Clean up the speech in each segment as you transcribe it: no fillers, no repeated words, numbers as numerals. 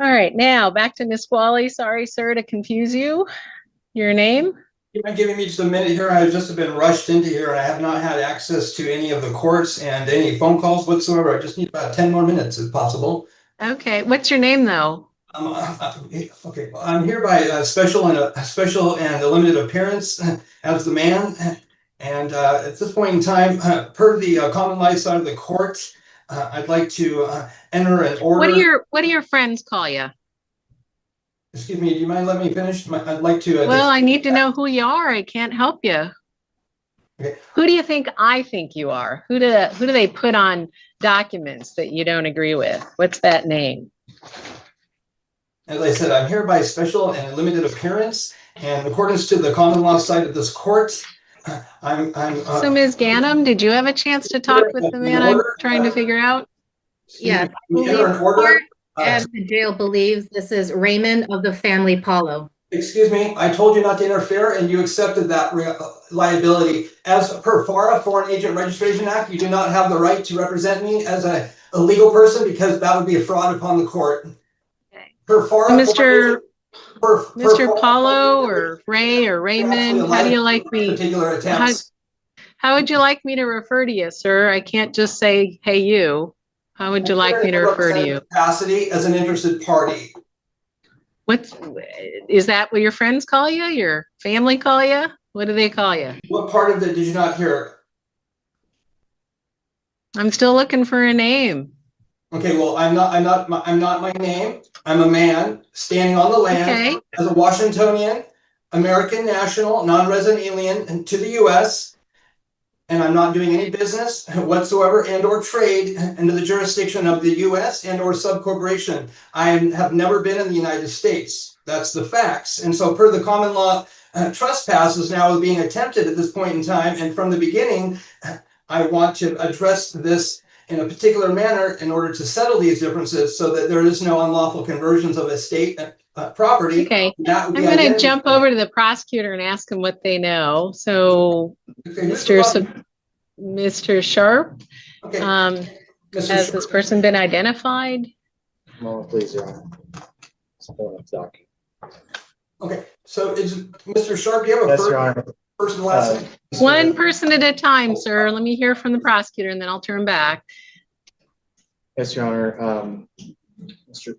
All right, now back to Nisqually. Sorry, sir, to confuse you. Your name? You mind giving me just a minute here? I've just been rushed into here and I have not had access to any of the courts and any phone calls whatsoever. I just need about 10 more minutes if possible. Okay, what's your name though? Okay, well, I'm here by special and a limited appearance as the man. And at this point in time, per the common law side of the court, I'd like to enter an order. What do your friends call you? Excuse me, do you mind letting me finish? I'd like to. Well, I need to know who you are. I can't help you. Okay. Who do you think I think you are? Who do they put on documents that you don't agree with? What's that name? As I said, I'm here by special and limited appearance, and in accordance to the common law side of this court, So, Ms. Gannam, did you have a chance to talk with the man I'm trying to figure out? Yes, enter an order. and the jail believes this is Raymond of the family Paulo. Excuse me, I told you not to interfere, and you accepted that liability. As per FARA, Foreign Agent Registration Act, you do not have the right to represent me as a legal person because that would be a fraud upon the court. Okay. Per FARA, Mr. FARA, Paulo or Ray or Raymond, how do you like me? Particular attempts. How would you like me to refer to you, sir? I can't just say, hey, you. How would you like me to refer to you? Capacity as an interested party. Is that what your friends call you? Your family call you? What do they call you? What part of it did you not hear? I'm still looking for a name. Okay, well, I'm not my name. I'm a man standing on the land as a Washingtonian, American national, non-resident alien to the U.S., and I'm not doing any business whatsoever and or trade into the jurisdiction of the U.S. and or subcorporation. I have never been in the United States. That's the facts. And so per the common law, trespass is now being attempted at this point in time. And from the beginning, I want to address this in a particular manner in order to settle these differences so that there is no unlawful conversions of estate property. Okay, I'm going to jump over to the prosecutor and ask them what they know. So, okay, Mr. Sharp, okay. has this person been identified? Moment, please, Your Honor. Okay, so is Mr. Sharp, do you have a Yes, Your Honor. first and last name? One person at a time, sir. Let me hear from the prosecutor and then I'll turn back. Yes, Your Honor. Mr.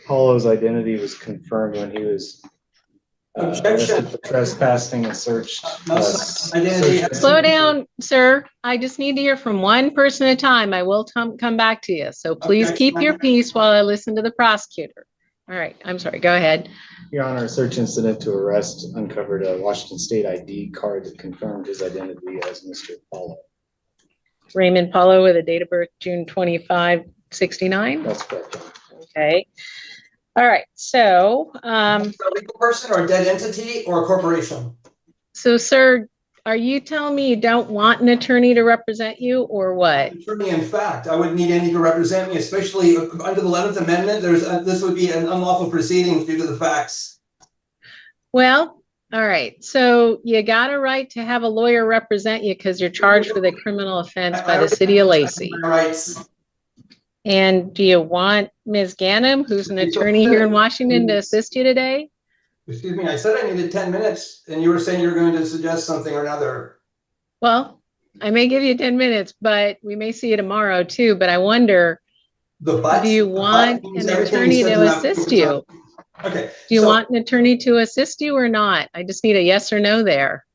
Paulo's identity was confirmed when he was arrested for trespassing and searched. Slow down, sir. I just need to hear from one person at a time. I will come back to you. So please keep your peace while I listen to the prosecutor. All right. I'm sorry. Go ahead. Your Honor, a search incident to arrest uncovered a Washington State ID card that confirmed his identity as Mr. Paulo. Raymond Paulo with a date of birth, June 25, 69. That's correct. Okay. All right. So, a legal person or a dead entity or a corporation? So, sir, are you telling me you don't want an attorney to represent you or what? Attorney, in fact, I wouldn't need any to represent me, especially under the 11th Amendment. This would be an unlawful proceedings due to the facts. Well, all right. So you got a right to have a lawyer represent you because you're charged with a criminal offense by the city of Lacey. Rights. And do you want Ms. Gannam, who's an attorney here in Washington, to assist you today? Excuse me, I said I needed 10 minutes and you were saying you're going to suggest something or another. Well, I may give you 10 minutes, but we may see you tomorrow too. But I wonder, do you want an attorney to assist you? Okay. Do you want an attorney to assist you or not? I just need a yes or no there.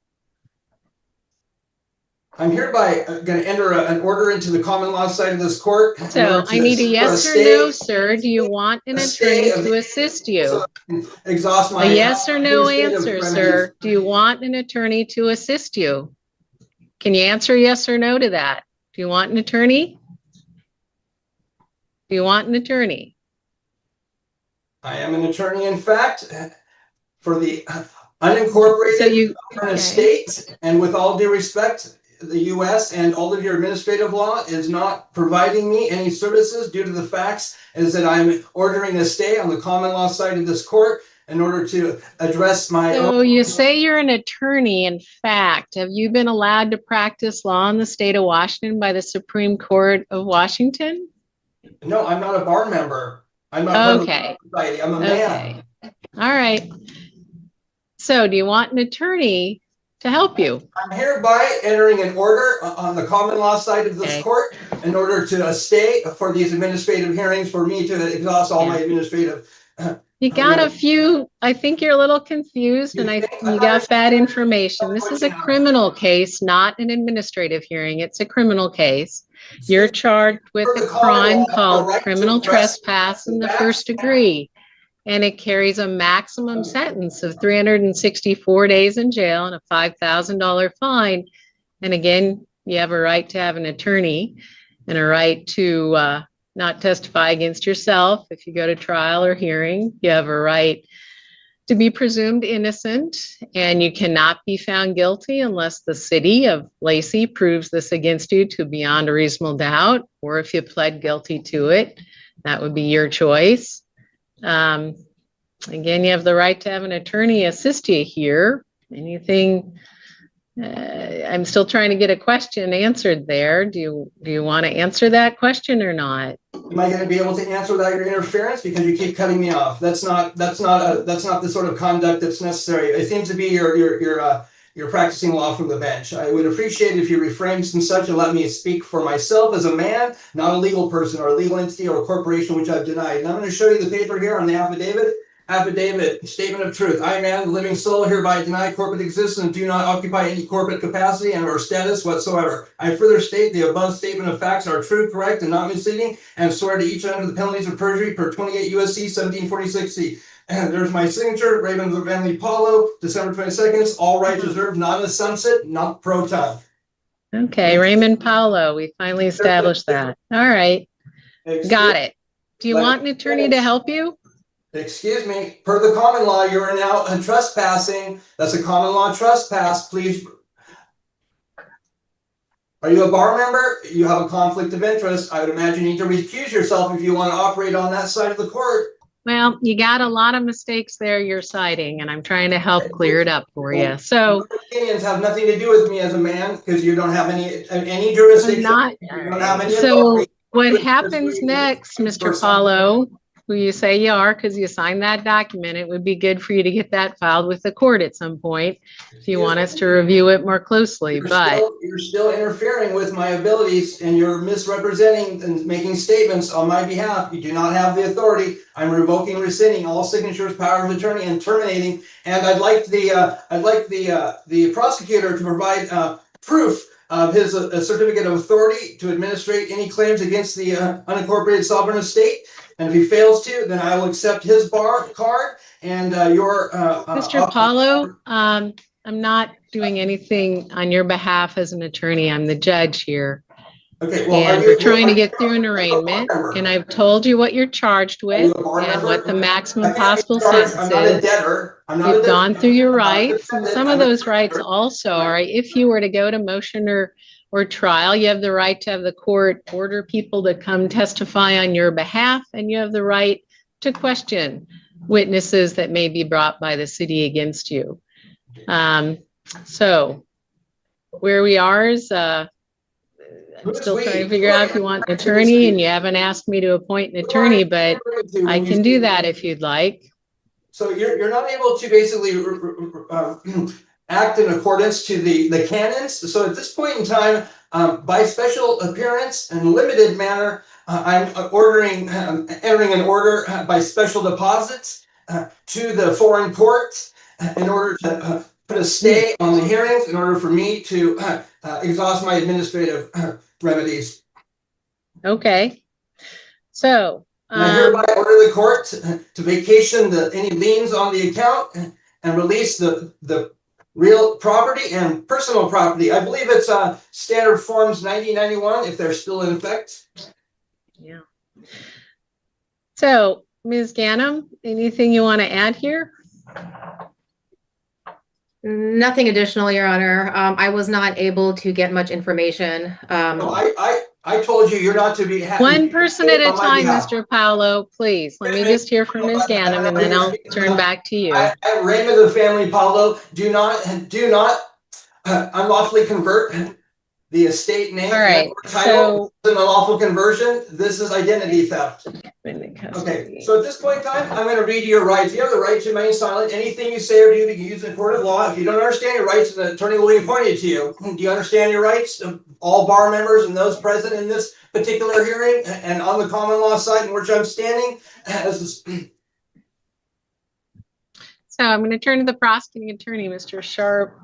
I'm hereby going to enter an order into the common law side of this court. So I need a yes or no, sir. Do you want an attorney to assist you? Exhaust my a yes or no answer, sir. Do you want an attorney to assist you? Can you answer yes or no to that? Do you want an attorney? Do you want an attorney? I am an attorney, in fact, for the unincorporated estate, and with all due respect, the U.S. and all of your administrative law is not providing me any services due to the facts is that I'm ordering a stay on the common law side of this court in order to address my own. So you say you're an attorney. In fact, have you been allowed to practice law in the state of Washington by the Supreme Court of Washington? No, I'm not a bar member. I'm not part of Okay. society. I'm a man. Okay. All right. So do you want an attorney to help you? I'm hereby entering an order on the common law side of this Okay. court in order to stay for these administrative hearings for me to exhaust all my administrative. You got a few, I think you're a little confused and you got bad information. This is a criminal case, not an administrative hearing. It's a criminal case. You're charged with a crime called criminal trespass in the first degree. And it carries a maximum sentence of 364 days in jail and a $5,000 fine. And again, you have a right to have an attorney and a right to not testify against yourself if you go to trial or hearing. You have a right to be presumed innocent, and you cannot be found guilty unless the city of Lacey proves this against you to beyond a reasonable doubt, or if you pled guilty to it, that would be your choice. Again, you have the right to have an attorney assist you here. Anything? I'm still trying to get a question answered there. Do you want to answer that question or not? Am I going to be able to answer without your interference? Because you keep cutting me off. That's not the sort of conduct that's necessary. It seems to be you're practicing law from the bench. I would appreciate it if you refrained from such and let me speak for myself as a man, not a legal person or a legal entity or a corporation, which I've denied. And I'm going to show you the paper here on the affidavit. Affidavit, statement of truth. I, man, the living soul, hereby deny corporate existence and do not occupy any corporate capacity and or status whatsoever. I further state the above statement of facts are true, correct, and not misleading, and swear to each under the penalties of perjury per 28 U.S.C. 1746C. And there's my signature, Raymond Van Paulo, December 22nd. All rights reserved, not in a sunset, not pro time. Okay, Raymond Paulo, we finally established that. All right, got it. Do you want an attorney to help you? Excuse me, per the common law, you're now trespassing. That's a common law trespass. Please. Are you a bar member? You have a conflict of interest. I would imagine you need to recuse yourself if you want to operate on that side of the court. Well, you got a lot of mistakes there you're citing, and I'm trying to help clear it up for you. So your opinions have nothing to do with me as a man because you don't have any jurisdiction. So what happens next, Mr. Paulo, who you say you are because you signed that document, it would be good for you to get that filed with the court at some point if you want us to review it more closely. You're still interfering with my abilities and you're misrepresenting and making statements on my behalf. You do not have the authority. I'm revoking, rescinding all signatures, power of attorney, and terminating. And I'd like the prosecutor to provide proof of his certificate of authority to administrate any claims against the unincorporated sovereign estate. And if he fails to, then I will accept his bar card and your. Mr. Paulo, I'm not doing anything on your behalf as an attorney. I'm the judge here. Okay, well, and we're trying to get through an arraignment, and I've told you what you're charged with and what the maximum possible sentence is. I'm not a debtor. You've gone through your rights, and some of those rights also are, if you were to go to motion or trial, you have the right to have the court order people to come testify on your behalf, and you have the right to question witnesses that may be brought by the city against you. So where we are is I'm still trying to figure out if you want an attorney, and you haven't asked me to appoint an attorney, but I can do that if you'd like. So you're not able to basically act in accordance to the canons. So at this point in time, by special appearance and limited manner, I'm entering an order by special deposits to the foreign courts in order to put a stay on the hearings in order for me to exhaust my administrative remedies. Okay. So I hereby order the court to vacation any liens on the account and release the real property and personal property. I believe it's standard forms 1991 if they're still in effect. Yeah. So Ms. Ganem, anything you want to add here? Nothing additional, Your Honor. I was not able to get much information. I told you you're not to be happy. One person at a time, Mr. Paulo, please. Let me just hear from Ms. Ganem, and then I'll turn back to you. I'm Raymond of the family Paulo. Do not unlawfully convert the estate name, All right, title, an unlawful conversion. This is identity theft. Okay, So at this point in time, I'm going to read your rights. You have the right to remain silent. Anything you say or do that you use in court of law. If you don't understand your rights, the attorney will be appointed to you. Do you understand your rights? All bar members and those present in this particular hearing and on the common law side in which I'm standing. So I'm going to turn to the prosecuting attorney, Mr. Sharp.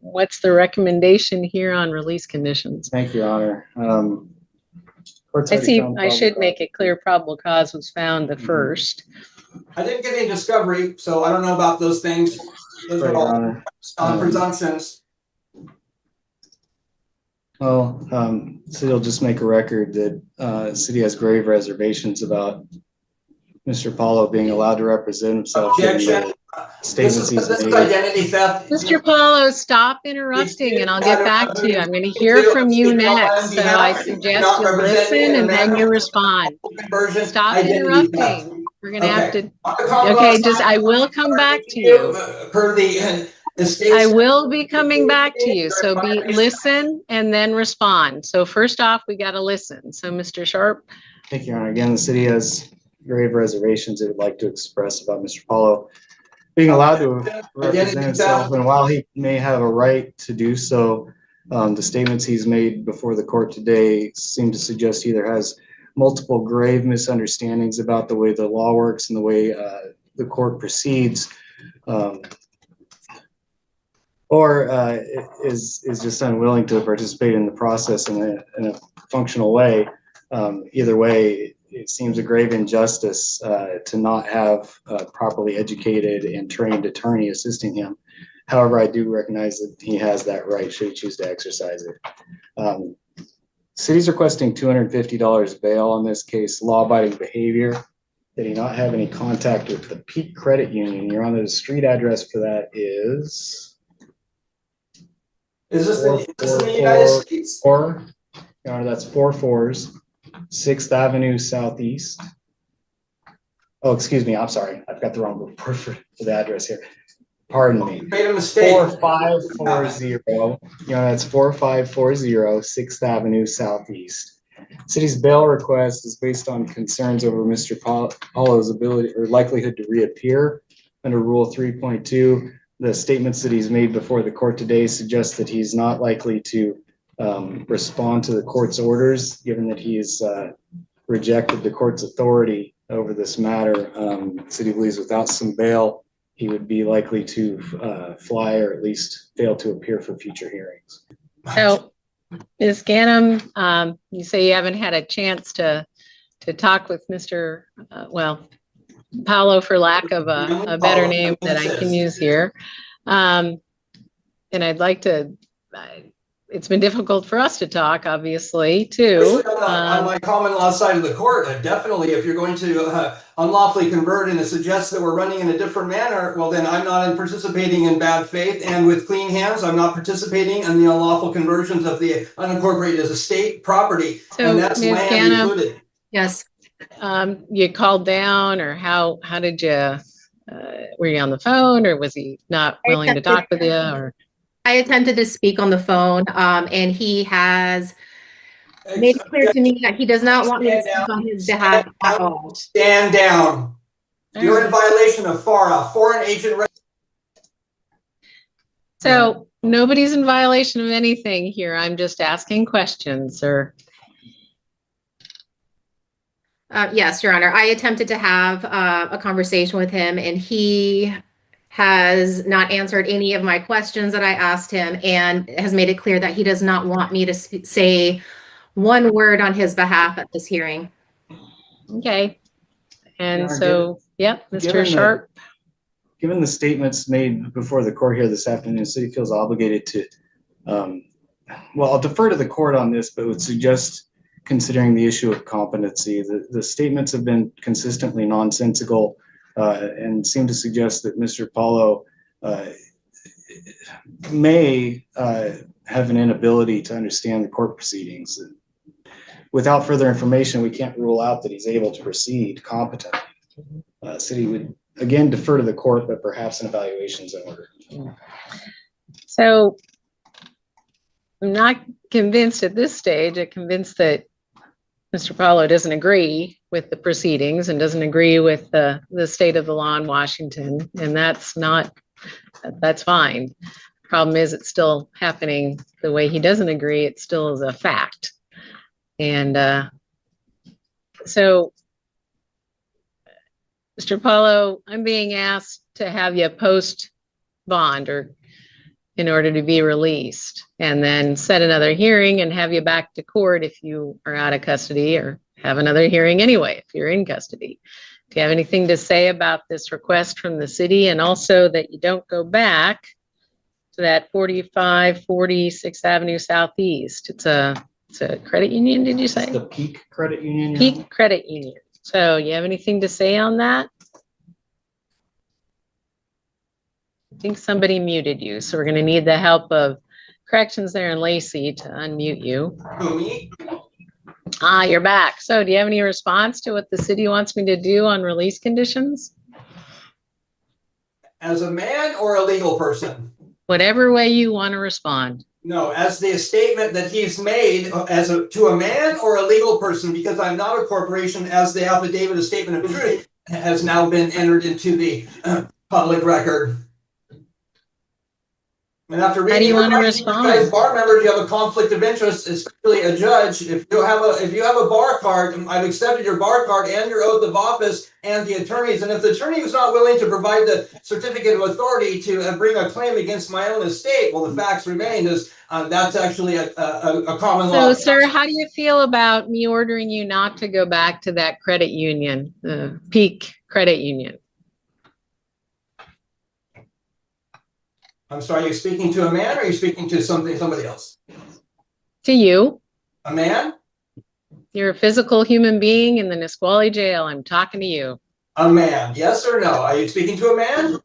What's the recommendation here on release conditions? Thank you, Your Honor. I should make it clear probable cause was found the first. I didn't get any discovery, so I don't know about those things. Those are all on presumptions. Well, city will just make a record that city has grave reservations about Mr. Paulo being allowed to represent himself. Objection. This is identity theft. Mr. Paulo, stop interrupting and I'll get back to you. I'm going to hear from you next. So I suggest you listen and then you respond. Stop interrupting. We're going to have to, okay, I will come back to you. I will be coming back to you. So listen and then respond. So first off, we got to listen. So Mr. Sharp. Thank you, Your Honor. Again, the city has grave reservations it would like to express about Mr. Paulo being allowed to represent himself, and while he may have a right to do so, the statements he's made before the court today seem to suggest he either has multiple grave misunderstandings about the way the law works and the way the court proceeds, or is just unwilling to participate in the process in a functional way. Either way, it seems a grave injustice to not have a properly educated and trained attorney assisting him. However, I do recognize that he has that right should he choose to exercise it. City's requesting $250 bail on this case, law-abiding behavior. Did he not have any contact with the Peak Credit Union? Your Honor, the street address for that is this in the United States? Your Honor, that's 4-4s. 6th Avenue Southeast. Oh, excuse me. I'm sorry. I've got the wrong report for the address here. Pardon me. You made a mistake. 4540. That's 4540 6th Avenue Southeast. City's bail request is based on concerns over Mr. Paulo's ability or likelihood to reappear under Rule 3.2. The statements that he's made before the court today suggest that he's not likely to respond to the court's orders, given that he has rejected the court's authority over this matter. City believes without some bail, he would be likely to fly or at least fail to appear for future hearings. So, Ms. Ganem, you say you haven't had a chance to talk with Mr. Paulo, for lack of a better name that I can use here. And I'd like to, it's been difficult for us to talk, obviously, too. On my common law side of the court, definitely, if you're going to unlawfully convert and it suggests that we're running in a different manner, well, then I'm not participating in bad faith. And with clean hands, I'm not participating in the unlawful conversions of the unincorporated as a state property. So, and that's Ms. land Ganem, included. Yes. You called down, or how did you, were you on the phone, or was he not willing to talk with you, or? I attempted to speak on the phone, and he has made it clear to me that he does not want me to speak on his behalf at all. Stand down. You're in violation of FARA, Foreign Agent. So nobody's in violation of anything here. I'm just asking questions, sir. Yes, Your Honor. I attempted to have a conversation with him, and he has not answered any of my questions that I asked him, and has made it clear that he does not want me to say one word on his behalf at this hearing. Okay. And so, yep, Mr. Sharp. Given the statements made before the court here this afternoon, the city feels obligated to, well, I'll defer to the court on this, but would suggest considering the issue of competency. The statements have been consistently nonsensical and seem to suggest that Mr. Paulo may have an inability to understand the court proceedings. Without further information, we can't rule out that he's able to proceed competently. City would, again, defer to the court, but perhaps an evaluation is in order. So I'm not convinced at this stage. I'm convinced that Mr. Paulo doesn't agree with the proceedings and doesn't agree with the state of the law in Washington, and that's fine. Problem is, it's still happening the way he doesn't agree. It still is a fact. And so, Mr. Paulo, I'm being asked to have you post bond or in order to be released, and then set another hearing and have you back to court if you are out of custody, or have another hearing anyway if you're in custody. Do you have anything to say about this request from the city, and also that you don't go back to that 4540 6th Avenue Southeast? It's a credit union, did you say? It's the Peak Credit Union. Peak Credit Union. So you have anything to say on that? I think somebody muted you, so we're going to need the help of corrections there in Lacey to unmute you. Me? Ah, you're back. So do you have any response to what the city wants me to do on release conditions? As a man or a legal person? Whatever way you want to respond. No, as the statement that he's made to a man or a legal person, because I'm not a corporation, as the affidavit of statement of truth has now been entered into the public record. And after reading, how do you want to rights, respond? you guys, bar members, you have a conflict of interest, especially a judge. If you have a bar card, I've accepted your bar card and your oath of office and the attorneys. And if the attorney is not willing to provide the certificate of authority to bring a claim against my own estate, well, the facts remain is that's actually a common law. So, sir, how do you feel about me ordering you not to go back to that credit union, the Peak Credit Union? I'm sorry, are you speaking to a man or are you speaking to somebody else? To you. A man? You're a physical human being in the Nisqually jail. I'm talking to you. A man, yes or no? Are you speaking to a man?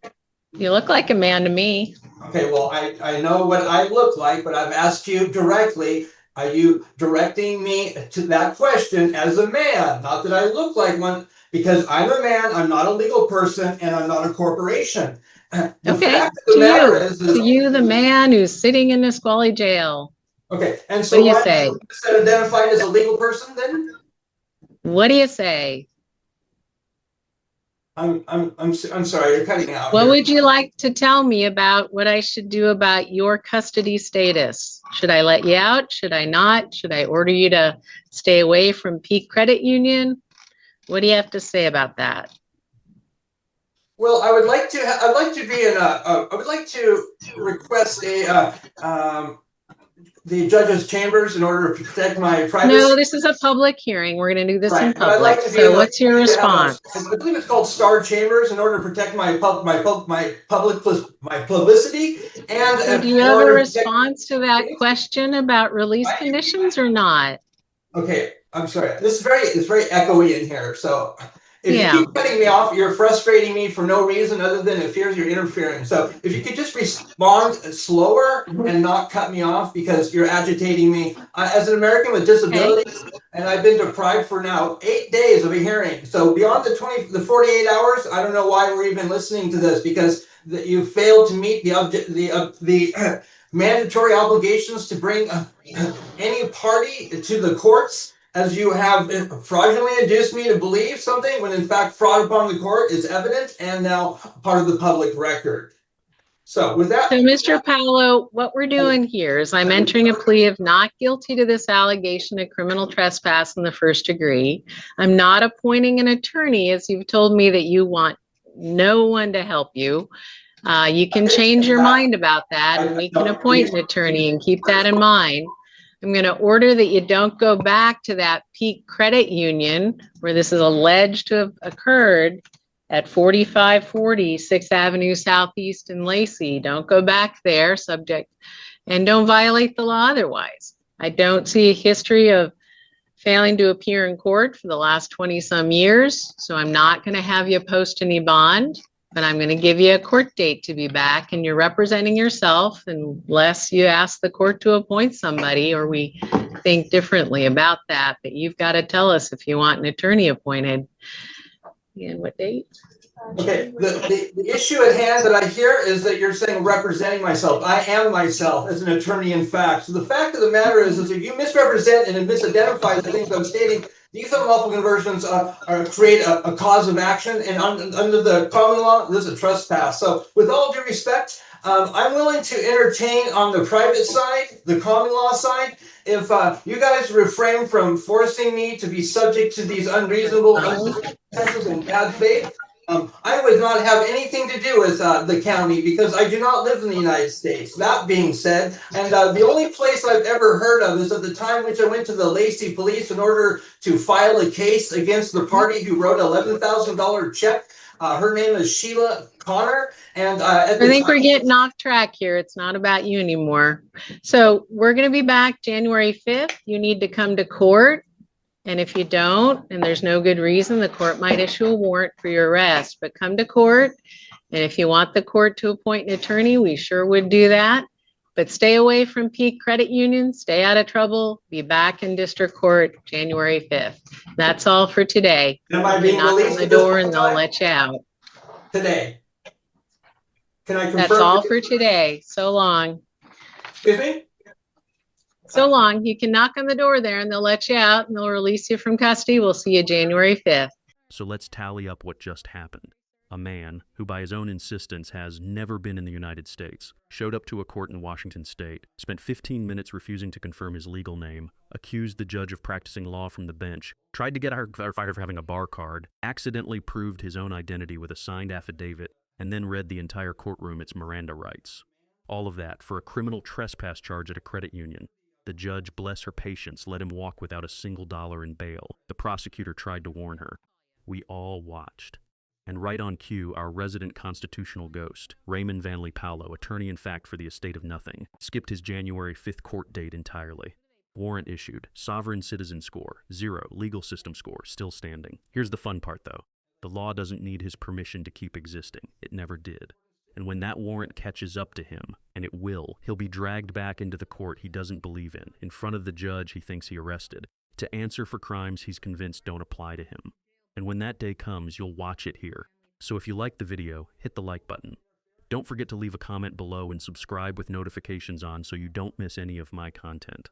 You look like a man to me. Okay, well, I know what I look like, but I've asked you directly. Are you directing me to that question as a man? Not that I look like one, because I'm a man, I'm not a legal person, and I'm not a corporation. Okay, to you, the man who's sitting in Nisqually jail. Okay, and so what do you say? Is identified as a legal person then? What do you say? I'm sorry, you're cutting out. What would you like to tell me about what I should do about your custody status? Should I let you out? Should I not? Should I order you to stay away from Peak Credit Union? What do you have to say about that? Well, I would like to request the judge's chambers in order to protect my privacy. No, this is a public hearing. We're going to do this in public. Like so what's your response? I believe it's called Star Chambers in order to protect my publicity. And so do you have a response to that question about release conditions or not? Okay, I'm sorry. It's very echoey in here. So if you keep cutting me off, you're frustrating me for no reason other than it fears you're interfering. So if you could just respond slower and not cut me off because you're agitating me. As an American with disabilities, and I've been deprived for now 8 days of a hearing. So beyond the 48 hours, I don't know why we're even listening to this, because you failed to meet the mandatory obligations to bring any party to the courts, as you have fraudulently induced me to believe something when in fact fraud upon the court is evident and now part of the public record. So with that. So Mr. Paulo, what we're doing here is I'm entering a plea of not guilty to this allegation of criminal trespass in the first degree. I'm not appointing an attorney, as you've told me that you want no one to help you. You can change your mind about that, and we can appoint an attorney, and keep that in mind. I'm going to order that you don't go back to that Peak Credit Union where this is alleged to have occurred at 4540 6th Avenue Southeast in Lacey. Don't go back there, and don't violate the law otherwise. I don't see a history of failing to appear in court for the last 20-some years, so I'm not going to have you post any bond. But I'm going to give you a court date to be back, and you're representing yourself unless you ask the court to appoint somebody or we think differently about that. But you've got to tell us if you want an attorney appointed. And what date? Okay, the issue at hand that I hear is that you're saying representing myself. I am myself as an attorney in fact. So the fact of the matter is if you misrepresent and misidentify the things I'm stating, these unlawful conversions create a cause of action, and under the common law, this is a trespass. So with all due respect, I'm willing to entertain on the private side, the common law side, if you guys refrain from forcing me to be subject to these unreasonable consequences in bad faith. I would not have anything to do with the county because I do not live in the United States. That being said, and the only place I've ever heard of is at the time which I went to the Lacey police in order to file a case against the party who wrote an $11,000 check. Her name is Sheila Connor. And I think we're getting off track here. It's not about you anymore. So we're going to be back January 5th. You need to come to court. And if you don't, and there's no good reason, the court might issue a warrant for your arrest, but come to court. And if you want the court to appoint an attorney, we sure would do that. But stay away from Peak Credit Union, stay out of trouble, be back in district court January 5th. That's all for today. Am I being knock released on the door and they'll let you out. Today. Can I confirm? That's all for today. So long. Excuse me? So long. You can knock on the door there and they'll let you out and they'll release you from custody. We'll see you January 5th. So let's tally up what just happened. A man who, by his own insistence, has never been in the United States, showed up to a court in Washington state, spent 15 minutes refusing to confirm his legal name, accused the judge of practicing law from the bench, tried to get our firefighter for having a bar card, accidentally proved his own identity with a signed affidavit, and then read the entire courtroom its Miranda rights. All of that for a criminal trespass charge at a credit union. The judge, bless her patience, let him walk without a single dollar in bail. The prosecutor tried to warn her. We all watched. And right on cue, our resident constitutional ghost, Raymond Van Lee Paolo, attorney in fact for the estate of nothing, skipped his January 5th court date entirely. Warrant issued, sovereign citizen score, 0, legal system score, still standing. Here's the fun part though. The law doesn't need his permission to keep existing. It never did. And when that warrant catches up to him, and it will, he'll be dragged back into the court he doesn't believe in front of the judge he thinks he arrested, to answer for crimes he's convinced don't apply to him. And when that day comes, you'll watch it here. So if you like the video, hit the like button. Don't forget to leave a comment below and subscribe with notifications on so you don't miss any of my content.